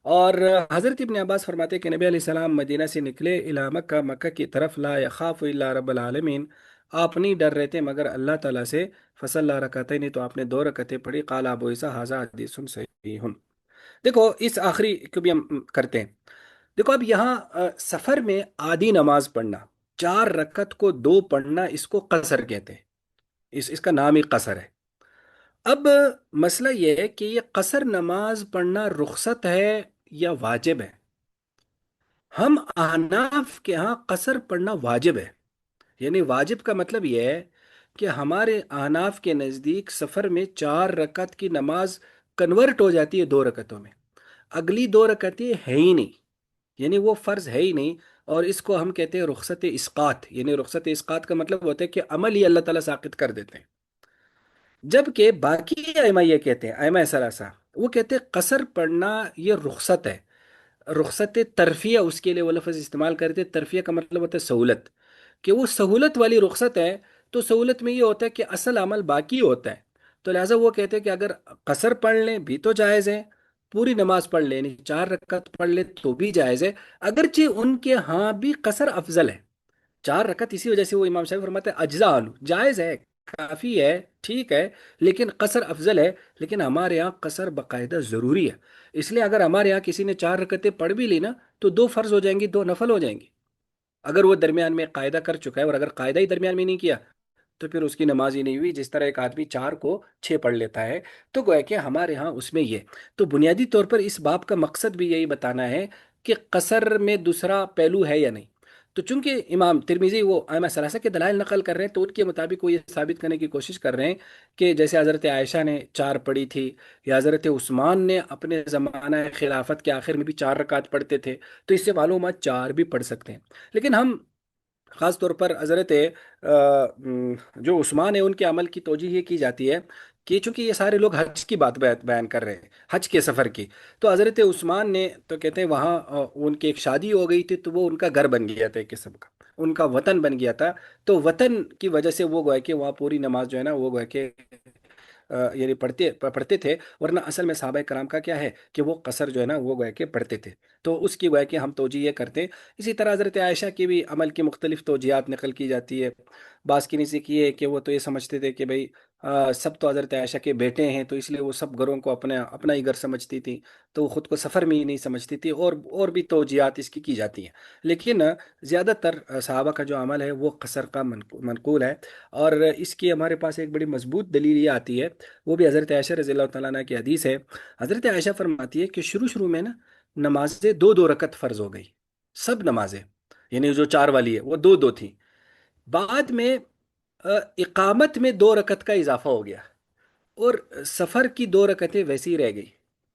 S1: اور حضرت ابن عباس فرماتے ہیں کہ نبی علیہ السلام مدینہ سے نکلے الی مکہ، مکہ کی طرف، لا یخاف الا رب العالمین، آپ نہیں ڈر رہے تھے مگر اللہ تعالیٰ سے، فصلی رکعتین، تو آپ نے 2 رکعتیں پڑھی۔ قال ابو عیسیٰ ھذا حدیث صحیح۔ دیکھو اس آخری کو بھی ہم کرتے ہیں۔ دیکھو اب یہاں سفر میں آدھی نماز پڑھنا، 4 رکعت کو 2 پڑھنا، اس کو قصر کہتے ہیں، اس کا نام ہی قصر ہے۔ اب مسئلہ یہ ہے کہ یہ قصر نماز پڑھنا رخصت ہے یا واجب ہے؟ ہم احناف کے ہاں قصر پڑھنا واجب ہے، یعنی واجب کا مطلب یہ ہے کہ ہمارے احناف کے نزدیک سفر میں 4 رکعت کی نماز کنورٹ ہو جاتی ہے 2 رکعتوں میں، اگلی 2 رکعتیں ہے ہی نہیں، یعنی وہ فرض ہے ہی نہیں، اور اس کو ہم کہتے ہیں رخصت اسقاط، یعنی رخصت اسقاط کا مطلب ہوتا ہے کہ عمل ہی اللہ تعالیٰ ساقط کر دیتے ہیں۔ جبکہ باقی ائمہ یہ کہتے ہیں، ائمہ ثلاثہ، وہ کہتے ہیں قصر پڑھنا یہ رخصت ہے، رخصت ترفیہ، اس کے لیے وہ لفظ استعمال کرتے ہیں، ترفیہ کا مطلب ہوتا ہے سہولت، کہ وہ سہولت والی رخصت ہے، تو سہولت میں یہ ہوتا ہے کہ اصل عمل باقی ہوتا ہے، تو لہٰذا وہ کہتے ہیں کہ اگر قصر پڑھ لیں بھی تو جائز ہے، پوری نماز پڑھ لیں یعنی 4 رکعت پڑھ لیں تو بھی جائز ہے، اگرچہ ان کے ہاں بھی قصر افضل ہے۔ 4 رکعت اسی وجہ سے وہ امام صاحب فرماتے ہیں اجزا آلو، جائز ہے، کافی ہے، ٹھیک ہے، لیکن قصر افضل ہے، لیکن ہمارے یہاں قصر باقاعدہ ضروری ہے، اس لیے اگر ہمارے یہاں کسی نے 4 رکعتیں پڑھ بھی لی نا تو 2 فرض ہو جائیں گی، 2 نفل ہو جائیں گی، اگر وہ درمیان میں قاعدہ کر چکا ہے، اور اگر قاعدہ ہی درمیان میں نہیں کیا تو پھر اس کی نماز ہی نہیں ہوئی، جس طرح ایک آدمی 4 کو 6 پڑھ لیتا ہے، تو گویا کہ ہمارے ہاں اس میں یہ، تو بنیادی طور پر اس باب کا مقصد بھی یہی بتانا ہے کہ قصر میں دوسرا پہلو ہے یا نہیں۔ تو چونکہ امام ترمذی وہ ائمہ ثلاثہ کے دلائل نقل کر رہے ہیں، تو ان کے مطابق وہ یہ ثابت کرنے کی کوشش کر رہے ہیں کہ جیسے حضرت عائشہ نے 4 پڑھی تھی، یا حضرت عثمان نے اپنے زمانہ خلافت کے آخر میں بھی 4 رکعت پڑھتے تھے، تو اس سے معلوم ہوا 4 بھی پڑھ سکتے ہیں، لیکن ہم خاص طور پر حضرت جو عثمان ہے ان کے عمل کی توجیہ یہ کی جاتی ہے کہ چونکہ یہ سارے لوگ حج کی بات بیان کر رہے ہیں، حج کے سفر کی، تو حضرت عثمان نے تو کہتے ہیں وہاں ان کی ایک شادی ہو گئی تھی، تو وہ ان کا گھر بن گیا تھا ایک قسم کا، ان کا وطن بن گیا تھا، تو وطن کی وجہ سے وہ گویا کہ وہاں پوری نماز جو ہے نا وہ گویا کہ یعنی پڑھتے تھے، ورنہ اصل میں صحابہ کرام کا کیا ہے کہ وہ قصر جو ہے نا وہ گویا کہ پڑھتے تھے، تو اس کی گویا کہ ہم توجہ یہ کرتے ہیں۔ اسی طرح حضرت عائشہ کی بھی عمل کی مختلف توجیہات نقل کی جاتی ہے۔ بعض کی نزدیک یہ ہے کہ وہ تو یہ سمجھتے تھے کہ بھئی سب تو حضرت عائشہ کے بیٹے ہیں، تو اس لیے وہ سب گھروں کو اپنا اپنا ہی گھر سمجھتی تھی، تو وہ خود کو سفر میں ہی نہیں سمجھتی تھی، اور بھی توجیہات اس کی جاتی ہیں، لیکن زیادہ تر صحابہ کا جو عمل ہے وہ قصر کا منقول ہے۔ اور اس کی ہمارے پاس ایک بڑی مضبوط دلیل یہ آتی ہے، وہ بھی حضرت عائشہ رضی اللہ تعالیٰ عنہ کی حدیث ہے۔ حضرت عائشہ فرماتی ہے کہ شروع شروع میں نا نمازیں دو دو رکعت فرض ہو گئی، سب نمازیں، یعنی جو چار والی ہے وہ دو دو تھی، بعد میں اقامت میں دو رکعت کا اضافہ ہو گیا، اور سفر کی دو رکعتیں ویسی ہی رہ گئی،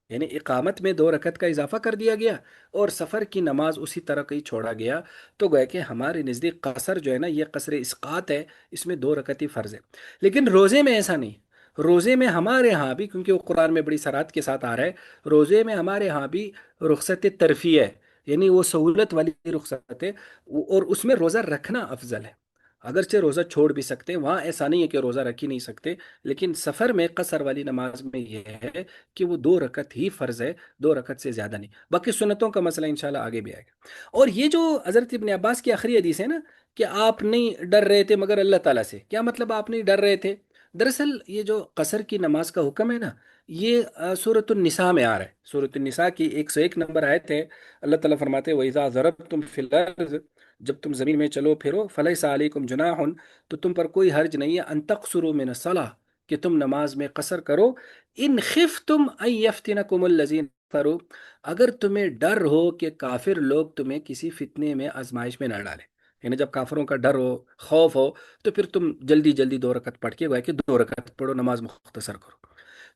S1: یعنی اقامت میں دو رکعت کا اضافہ کر دیا گیا، اور سفر کی نماز اسی طرح کا ہی چھوڑا گیا، تو گویا کہ ہمارے نزدیک قصر جو ہے نا یہ قصر اسقاط ہے، اس میں دو رکعت ہی فرض ہے۔ لیکن روزے میں ایسا نہیں، روزے میں ہمارے ہاں بھی، کیونکہ وہ قرآن میں بڑی صراحت کے ساتھ آ رہا ہے، روزے میں ہمارے ہاں بھی رخصت ترفیع ہے، یعنی وہ سہولت والی رخصت ہے، اور اس میں روزہ رکھنا افضل ہے، اگرچہ روزہ چھوڑ بھی سکتے ہیں، وہاں ایسا نہیں ہے کہ روزہ رکھ ہی نہیں سکتے، لیکن سفر میں قصر والی نماز میں یہ ہے کہ وہ دو رکعت ہی فرض ہے، دو رکعت سے زیادہ نہیں، باقی سنتوں کا مسئلہ انشاءاللہ آگے بھی آئے گا۔ اور یہ جو حضرت ابن عباس کی آخری حدیث ہے نا کہ آپ نہیں ڈر رہے تھے مگر اللہ تعالیٰ سے، کیا مطلب آپ نہیں ڈر رہے تھے؟ دراصل یہ جو قصر کی نماز کا حکم ہے نا، یہ سورۃ النساء میں آ رہا ہے، سورۃ النساء کی 101 نمبر آیت ہے، اللہ تعالیٰ فرماتے ہیں وَإِذَا ضَرَبْتُمْ فِي الْأَرْضِ، جب تم زمین میں چلو پھرو، فَلَيْسَ عَلَيْكُمْ جُنَاحٌ، تو تم پر کوئی حرج نہیں ہے، ان تقصروا من الصلاۃ، کہ تم نماز میں قصر کرو، ان خفتم ان یفتنکم الذین کفروا، اگر تمہیں ڈر ہو کہ کافر لوگ تمہیں کسی فتنے میں آزمائش میں نہ ڈالیں، یعنی جب کافروں کا ڈر ہو، خوف ہو، تو پھر تم جلدی جلدی دو رکعت پڑھ کے گویا کہ دو رکعت پڑھو، نماز مختصر کرو۔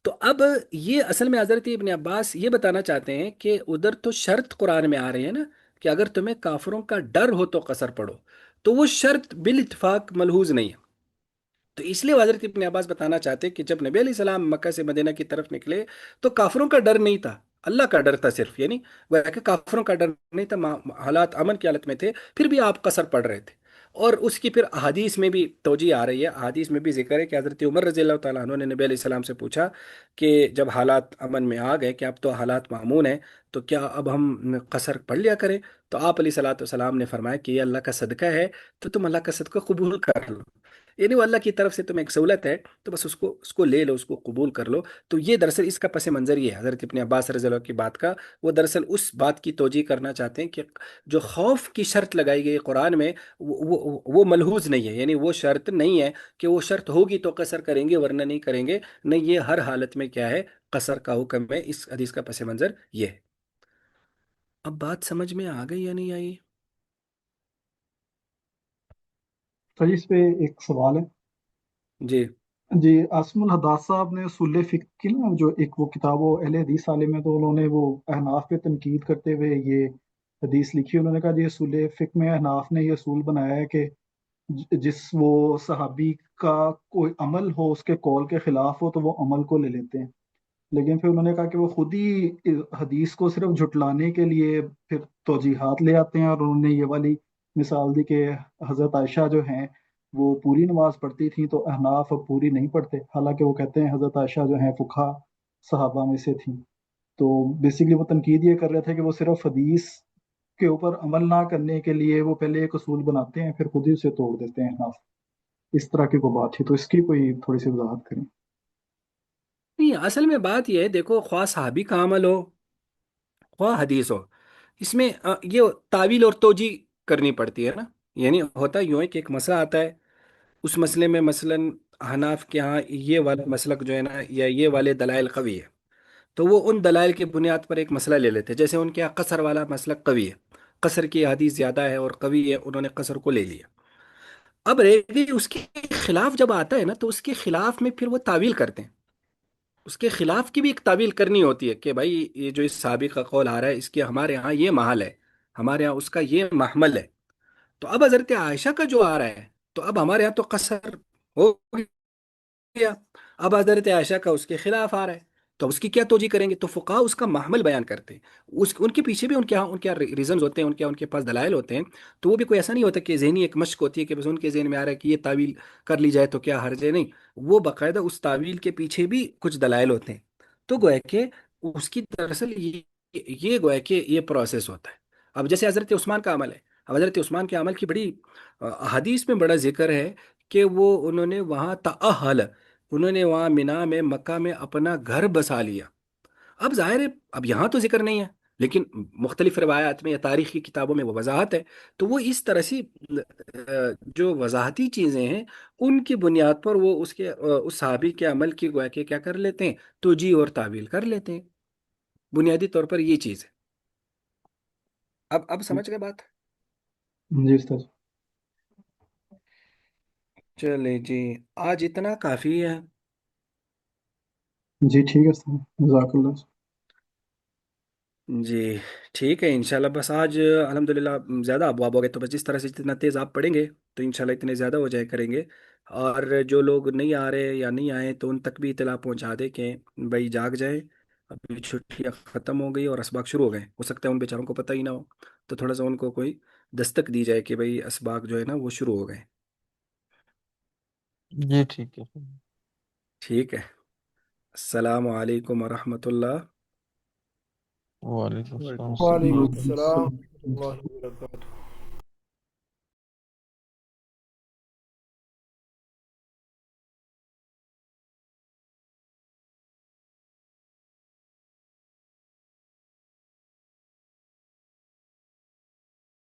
S1: تو اب یہ اصل میں حضرت ابن عباس یہ بتانا چاہتے ہیں کہ ادھر تو شرط قرآن میں آ رہی ہے نا کہ اگر تمہیں کافروں کا ڈر ہو تو قصر پڑھو، تو وہ شرط بالاتفاق ملحوظ نہیں ہے، تو اس لیے حضرت ابن عباس بتانا چاہتے ہیں کہ جب نبی علیہ السلام مکہ سے مدینہ کی طرف نکلے تو کافروں کا ڈر نہیں تھا، اللہ کا ڈر تھا صرف، یعنی گویا کہ کافروں کا ڈر نہیں تھا، حالات امن کی حالت میں تھے، پھر بھی آپ قصر پڑھ رہے تھے۔ اور اس کی پھر احادیث میں بھی توجیہ آ رہی ہے، احادیث میں بھی ذکر ہے کہ حضرت عمر رضی اللہ تعالیٰ عنہ نے نبی علیہ السلام سے پوچھا کہ جب حالات امن میں آ گئے کہ اب تو حالات معمون ہیں، تو کیا اب ہم قصر پڑھ لیا کریں؟ تو آپ علیہ الصلوۃ والسلام نے فرمایا کہ یہ اللہ کا صدقہ ہے، تو تم اللہ کا صدقہ قبول کر لو، یعنی وہ اللہ کی طرف سے تمہیں ایک سہولت ہے، تو بس اس کو لے لو، اس کو قبول کر لو۔ تو یہ دراصل اس کا پس منظر یہ ہے حضرت ابن عباس رضی اللہ عنہ کی بات کا، وہ دراصل اس بات کی توجیہ کرنا چاہتے ہیں کہ جو خوف کی شرط لگائی گئی قرآن میں وہ ملحوظ نہیں ہے، یعنی وہ شرط نہیں ہے کہ وہ شرط ہوگی تو قصر کریں گے ورنہ نہیں کریں گے، نہیں، یہ ہر حالت میں کیا ہے، قصر کا حکم ہے، اس حدیث کا پس منظر یہ ہے۔ اب بات سمجھ میں آ گئی یا نہیں آئی؟
S2: تو اس پہ ایک سوال ہے
S1: جی
S2: جی، عاصم الحداد صاحب نے اصول فقہ کی نا جو ایک وہ کتاب وہ اہل حدیث عالم ہے، تو انہوں نے وہ احناف پہ تنقید کرتے ہوئے یہ حدیث لکھی، انہوں نے کہا جی اصول فقہ میں احناف نے یہ اصول بنایا ہے کہ جس وہ صحابی کا کوئی عمل ہو اس کے قول کے خلاف ہو تو وہ عمل کو لے لیتے ہیں، لیکن پھر انہوں نے کہا کہ وہ خود ہی حدیث کو صرف جھٹلانے کے لیے پھر توجیحات لے آتے ہیں، اور انہوں نے یہ والی مثال دی کہ حضرت عائشہ جو ہیں وہ پوری نماز پڑھتی تھیں تو احناف اب پوری نہیں پڑھتے، حالانکہ وہ کہتے ہیں حضرت عائشہ جو ہیں فقہا صحابہ میں سے تھیں۔ تو بیسیکلی وہ تنقید یہ کر رہے تھے کہ وہ صرف حدیث کے اوپر عمل نہ کرنے کے لیے وہ پہلے ایک اصول بناتے ہیں پھر خود ہی اسے توڑ دیتے ہیں احناف، اس طرح کی کوئی بات تھی، تو اس کی کوئی تھوڑی سی وضاحت کریں۔
S1: نہیں، اصل میں بات یہ ہے، دیکھو خواہ صحابی کا عمل ہو خواہ حدیث ہو، اس میں یہ تعویل اور توجیہ کرنی پڑتی ہے نا، یعنی ہوتا یوں ہے کہ ایک مسئلہ آتا ہے، اس مسئلے میں مثلاً حناف کے ہاں یہ والا مسلک جو ہے نا یا یہ والے دلائل قوی ہے، تو وہ ان دلائل کی بنیاد پر ایک مسئلہ لے لیتے ہیں، جیسے ان کے یہاں قصر والا مسلک قوی ہے، قصر کی حدیث زیادہ ہے اور قوی ہے، انہوں نے قصر کو لے لیا، اب رہ گئی اس کے خلاف جب آتا ہے نا تو اس کے خلاف میں پھر وہ تعویل کرتے ہیں، اس کے خلاف کی بھی ایک تعویل کرنی ہوتی ہے کہ بھائی یہ جو اس صحابی کا قول آ رہا ہے اس کے ہمارے ہاں یہ محل ہے، ہمارے ہاں اس کا یہ محمل ہے، تو اب حضرت عائشہ کا جو آ رہا ہے تو اب ہمارے ہاں تو قصر ہو گیا، اب حضرت عائشہ کا اس کے خلاف آ رہا ہے، تو اب اس کی کیا توجہ کریں گے؟ تو فقہا اس کا محمل بیان کرتے ہیں، ان کے پیچھے بھی ان کے ریزنز ہوتے ہیں، ان کے پاس دلائل ہوتے ہیں، تو وہ بھی کوئی ایسا نہیں ہوتا کہ ذہنی ایک مشق ہوتی ہے کہ بس ان کے ذہن میں آ رہا ہے کہ یہ تعویل کر لی جائے تو کیا حرج ہے، نہیں، وہ باقاعدہ اس تعویل کے پیچھے بھی کچھ دلائل ہوتے ہیں، تو گویا کہ اس کی دراصل یہ گویا کہ یہ پروسیس ہوتا ہے۔ اب جیسے حضرت عثمان کا عمل ہے، اب حضرت عثمان کے عمل کی بڑی حدیث میں بڑا ذکر ہے کہ وہ انہوں نے وہاں تأہل، انہوں نے وہاں مینا میں مکہ میں اپنا گھر بسا لیا۔ اب ظاہر ہے، اب یہاں تو ذکر نہیں ہے، لیکن مختلف روایات میں یا تاریخی کتابوں میں وہ وضاحت ہے، تو وہ اس طرح سے جو وضاحتی چیزیں ہیں ان کی بنیاد پر وہ اس صحابی کے عمل کی گویا کہ کیا کر لیتے ہیں، توجیہ اور تعویل کر لیتے ہیں، بنیادی طور پر یہ چیز ہے۔ اب سمجھ گئے بات؟
S2: جی استاذ۔
S1: چلے جی، آج اتنا کافی ہے۔
S2: جی ٹھیک ہے استاذ، جزاک اللہ۔
S1: جی ٹھیک ہے انشاءاللہ، بس آج الحمدللہ زیادہ ابواب ہو گئے، تو بس جس طرح سے جتنا تیز آپ پڑھیں گے تو انشاءاللہ اتنے زیادہ ہو جائے کریں گے، اور جو لوگ نہیں آ رہے یا نہیں آئے تو ان تک بھی اطلاع پہنچا دے کہ بھائی جاگ جائیں، ابھی چھٹیاں ختم ہو گئی اور اسباق شروع ہو گئے، ہو سکتا ہے ان بیچاروں کو پتہ ہی نہ ہو، تو تھوڑا سا ان کو کوئی دستک دی جائے کہ بھائی اسباق جو ہے نا وہ شروع ہو گئے۔
S3: جی ٹھیک ہے۔
S1: ٹھیک ہے، السلام علیکم ورحمۃ اللہ۔
S3: وعلیکم
S1: وعلیکم
S3: السلام۔
S1: السلام۔
S4: وعلیکم
S2: وعلیکم
S4: السلام
S2: السلام۔
S4: ورحمۃ اللہ وبرکاتہ۔